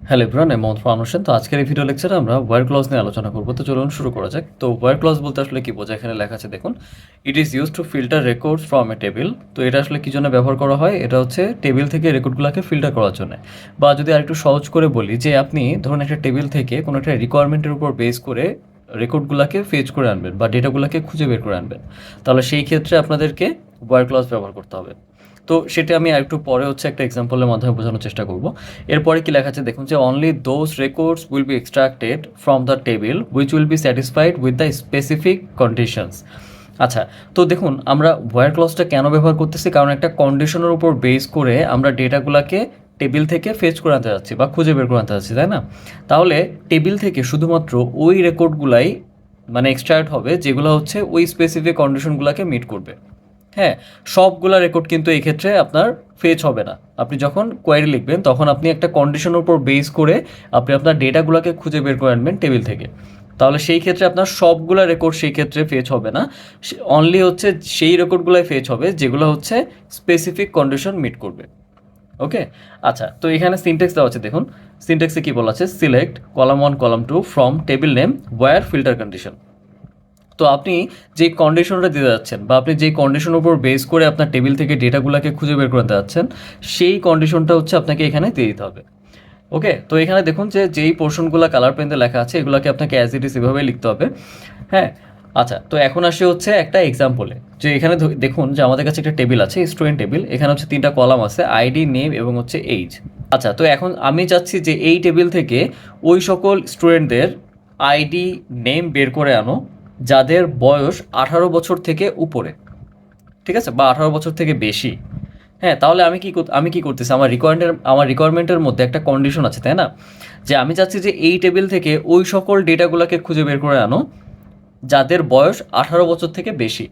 Hello everyone, আমি মোহাম্মদ ফারহান হোসেন। তো আজকের এই ভিডিও লেকচারে আমরা ওয়্যার ক্লজ নিয়ে আলোচনা করব। তো চলুন শুরু করা যাক। তো ওয়্যার ক্লজ বলতে আসলে কি বোঝায়, এখানে লেখা আছে দেখুন, it is use to filter records from a table. তো এটা আসলে কি জন্য ব্যবহার করা হয়, এটা হচ্ছে টেবিল থেকে রেকর্ডগুলোকে ফিল্টার করার জন্য। বা যদি আরেকটু সহজ করে বলি, যে আপনি ধরুন একটা টেবিল থেকে কোনো একটা রিকোয়ারমেন্টের উপর বেস করে রেকর্ডগুলোকে ফেচ করে আনবেন বা ডেটাগুলোকে খুঁজে বের করে আনবেন, তাহলে সেই ক্ষেত্রে আপনাদেরকে ওয়্যার ক্লজ ব্যবহার করতে হবে। তো সেটা আমি আরেকটু পরে হচ্ছে একটা এক্সাম্পলের মাধ্যমে বোঝানোর চেষ্টা করব। এরপরে কি লেখা আছে দেখুন, যে only those records will be extracted from the table which will be satisfied with the specific conditions. আচ্ছা, তো দেখুন আমরা ওয়্যার ক্লজটা কেন ব্যবহার করতেছি, কারণ একটা কন্ডিশনের উপর বেস করে আমরা ডেটাগুলোকে টেবিল থেকে ফেচ করে আনতে যাচ্ছি বা খুঁজে বের করে আনতে যাচ্ছি, তাই না? তাহলে টেবিল থেকে শুধুমাত্র ওই রেকর্ডগুলাই মানে এক্সট্রাক্ট হবে যেগুলো হচ্ছে ওই স্পেসিফিক কন্ডিশনগুলোকে মিট করবে। হ্যাঁ, সবগুলা রেকর্ড কিন্তু এই ক্ষেত্রে আপনার ফেচ হবে না। আপনি যখন কোয়েরি লিখবেন তখন আপনি একটা কন্ডিশনের উপর বেস করে আপনি আপনার ডেটাগুলোকে খুঁজে বের করে আনবেন টেবিল থেকে। তাহলে সেই ক্ষেত্রে আপনার সবগুলা রেকর্ড সেই ক্ষেত্রে ফেচ হবে না, অনলি হচ্ছে সেই রেকর্ডগুলোই ফেচ হবে যেগুলো হচ্ছে স্পেসিফিক কন্ডিশন মিট করবে। ওকে, আচ্ছা, তো এখানে সিনটেক্স দেওয়া আছে দেখুন। সিনটেক্সে কি বলা আছে, select column 1 column 2 from table name where filter condition. তো আপনি যে কন্ডিশনটা দিতে যাচ্ছেন বা আপনি যেই কন্ডিশনের উপর বেস করে আপনার টেবিল থেকে ডেটাগুলোকে খুঁজে বের করতে যাচ্ছেন, সেই কন্ডিশনটা হচ্ছে আপনাকে এখানে দিয়ে দিতে হবে। ওকে, তো এখানে দেখুন যে যেই পোর্শনগুলো কালার পেনতে লেখা আছে এগুলোকে আপনাকে অ্যাজ ইট ইজ এভাবেই লিখতে হবে। হ্যাঁ, আচ্ছা, তো এখন আসে হচ্ছে একটা এক্সাম্পলে, যে এখানে দেখুন যে আমাদের কাছে একটা টেবিল আছে, স্টুডেন্ট টেবিল। এখানে হচ্ছে 3টা কলাম আছে, আইডি, নেম এবং হচ্ছে এইজ। আচ্ছা, তো এখন আমি চাচ্ছি যে এই টেবিল থেকে ওই সকল স্টুডেন্টদের আইডি, নেম বের করে আনো যাদের বয়স 18 বছর থেকে উপরে, ঠিক আছে, বা 18 বছর থেকে বেশি। হ্যাঁ, তাহলে আমি কি করতেছি, আমার রিকোয়ারমেন্টের মধ্যে একটা কন্ডিশন আছে, তাই না? যে আমি চাচ্ছি যে এই টেবিল থেকে ওই সকল ডেটাগুলোকে খুঁজে বের করে আনো যাদের বয়স 18 বছর থেকে বেশি,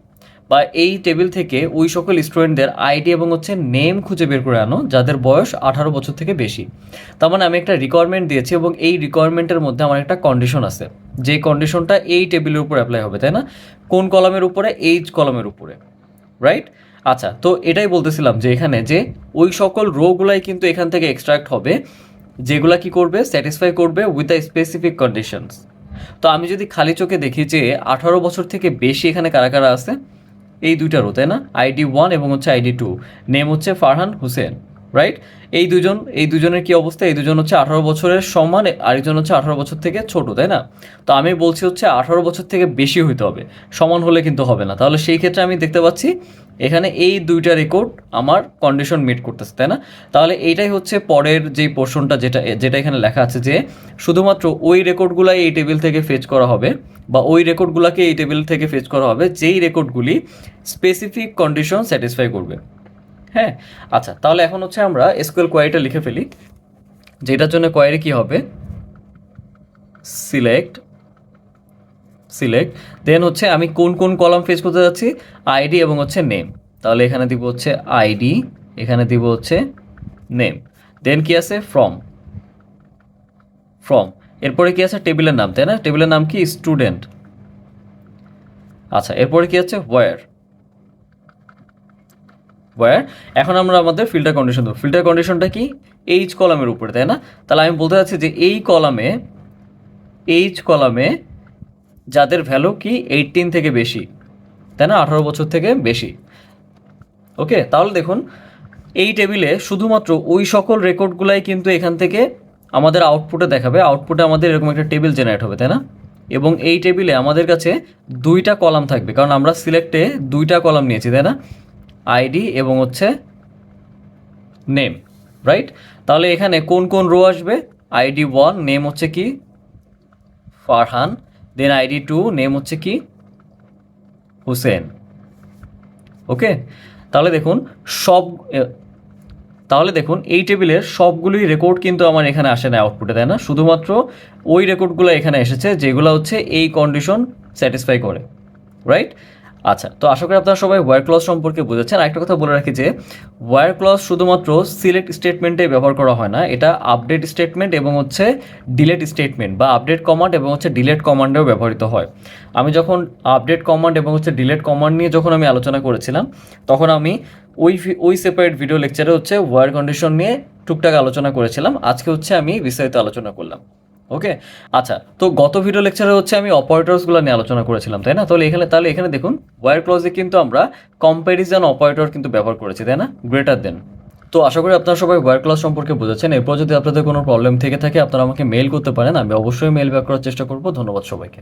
বা এই টেবিল থেকে ওই সকল স্টুডেন্টদের আইডি এবং হচ্ছে নেম খুঁজে বের করে আনো যাদের বয়স 18 বছর থেকে বেশি। তার মানে আমি একটা রিকোয়ারমেন্ট দিয়েছি এবং এই রিকোয়ারমেন্টের মধ্যে আমার একটা কন্ডিশন আছে, যে কন্ডিশনটা এই টেবিলের উপর অ্যাপ্লাই হবে, তাই না? কোন কলামের উপরে? এইজ কলামের উপরে, রাইট? আচ্ছা, তো এটাই বলতেছিলাম যে এখানে যে ওই সকল রোগুলাই কিন্তু এখান থেকে এক্সট্রাক্ট হবে যেগুলা কি করবে, স্যাটিসফাই করবে উইথ দ্য স্পেসিফিক কন্ডিশনস। তো আমি যদি খালি চোখে দেখি যে 18 বছর থেকে বেশি এখানে কারা কারা আছে, এই দুইটা রো, তাই না? ID 1 এবং হচ্ছে ID 2, নেম হচ্ছে ফারহান হোসেন, রাইট? এই দুজনের কি অবস্থা, এই দুজন হচ্ছে 18 বছরের সমান, আরেকজন হচ্ছে 18 বছর থেকে ছোট, তাই না? তো আমি বলছি হচ্ছে 18 বছর থেকে বেশি হইতে হবে, সমান হলে কিন্তু হবে না। তাহলে সেই ক্ষেত্রে আমি দেখতে পাচ্ছি এখানে এই দুইটা রেকর্ড আমার কন্ডিশন মিট করতেছে, তাই না? তাহলে এইটাই হচ্ছে পরের যেই পোর্শনটা, যেটা যেটা এখানে লেখা আছে, যে শুধুমাত্র ওই রেকর্ডগুলাই এই টেবিল থেকে ফেচ করা হবে, বা ওই রেকর্ডগুলোকে এই টেবিল থেকে ফেচ করা হবে যেই রেকর্ডগুলি স্পেসিফিক কন্ডিশন স্যাটিসফাই করবে। হ্যাঁ, আচ্ছা, তাহলে এখন হচ্ছে আমরা এসকিউএল কোয়ারিটা লিখে ফেলি। যেটার জন্য কোয়ারি কি হবে, সিলেক্ট সিলেক্ট দেন হচ্ছে আমি কোন কোন কলাম ফেচ করতে যাচ্ছি, আইডি এবং হচ্ছে নেম। তাহলে এখানে দিব হচ্ছে আইডি, এখানে দিব হচ্ছে নেম, দেন কি আছে, ফ্রম। ফ্রম এরপরে কি আছে, টেবিলের নাম, তাই না? টেবিলের নাম কি, স্টুডেন্ট। আচ্ছা, এরপরে কি আছে, ওয়্যার। ওয়্যার এখন আমরা আমাদের ফিল্টার কন্ডিশন দেবো। ফিল্টার কন্ডিশনটা কি, এইচ কলামের উপরে, তাই না? তাহলে আমি বলতে চাচ্ছি যে এইচ কলামে যাদের ভ্যালু কি 18 থেকে বেশি, তাই না? 18 বছর থেকে বেশি। ওকে, তাহলে দেখুন এই টেবিলে শুধুমাত্র ওই সকল রেকর্ডগুলাই কিন্তু এখান থেকে আমাদের আউটপুটে দেখাবে। আউটপুটে আমাদের এরকম একটা টেবিল জেনারেট হবে, তাই না? এবং এই টেবিলে আমাদের কাছে দুইটা কলাম থাকবে, কারণ আমরা সিলেক্টে দুইটা কলাম নিয়েছি, তাই না? আইডি এবং হচ্ছে নেম, রাইট? তাহলে এখানে কোন কোন রো আসবে, ID 1 নেম হচ্ছে কি, ফারহান, দেন ID 2 নেম হচ্ছে কি, হুসেন। ওকে, তাহলে দেখুন সব তাহলে দেখুন এই টেবিলের সবগুলোই রেকর্ড কিন্তু আমার এখানে আসে না আউটপুটে, তাই না? শুধুমাত্র ওই রেকর্ডগুলো এখানে এসেছে যেগুলো হচ্ছে এই কন্ডিশন স্যাটিসফাই করে, রাইট? আচ্ছা, তো আশা করি আপনারা সবাই ওয়্যার ক্লজ সম্পর্কে বুঝেছেন। আরেকটা কথা বলে রাখি যে ওয়্যার ক্লজ শুধুমাত্র সিলেক্ট স্টেটমেন্টে ব্যবহার করা হয় না, এটা আপডেট স্টেটমেন্ট এবং হচ্ছে ডিলেট স্টেটমেন্ট বা আপডেট কমান্ড এবং হচ্ছে ডিলেট কমান্ডেও ব্যবহৃত হয়। আমি যখন আপডেট কমান্ড এবং হচ্ছে ডিলেট কমান্ড নিয়ে যখন আমি আলোচনা করেছিলাম, তখন আমি ওই সেপারেট ভিডিও লেকচারে হচ্ছে ওয়্যার কন্ডিশন নিয়ে টুকটাক আলোচনা করেছিলাম। আজকে হচ্ছে আমি বিস্তারিত আলোচনা করলাম। ওকে, আচ্ছা, তো গত ভিডিও লেকচারে হচ্ছে আমি অপারেটরসগুলো নিয়ে আলোচনা করেছিলাম, তাই না? তাহলে এখানে দেখুন ওয়্যার ক্লজে কিন্তু আমরা কম্প্যারিজন অপারেটর কিন্তু ব্যবহার করেছি, তাই না? Greater than. তো আশা করি আপনারা সবাই ওয়্যার ক্লজ সম্পর্কে বুঝেছেন। এরপর যদি আপনাদের কোনো প্রবলেম থেকে থাকে আপনারা আমাকে মেইল করতে পারেন, আমি অবশ্যই মেইল ব্যাক করার চেষ্টা করব। ধন্যবাদ সবাইকে।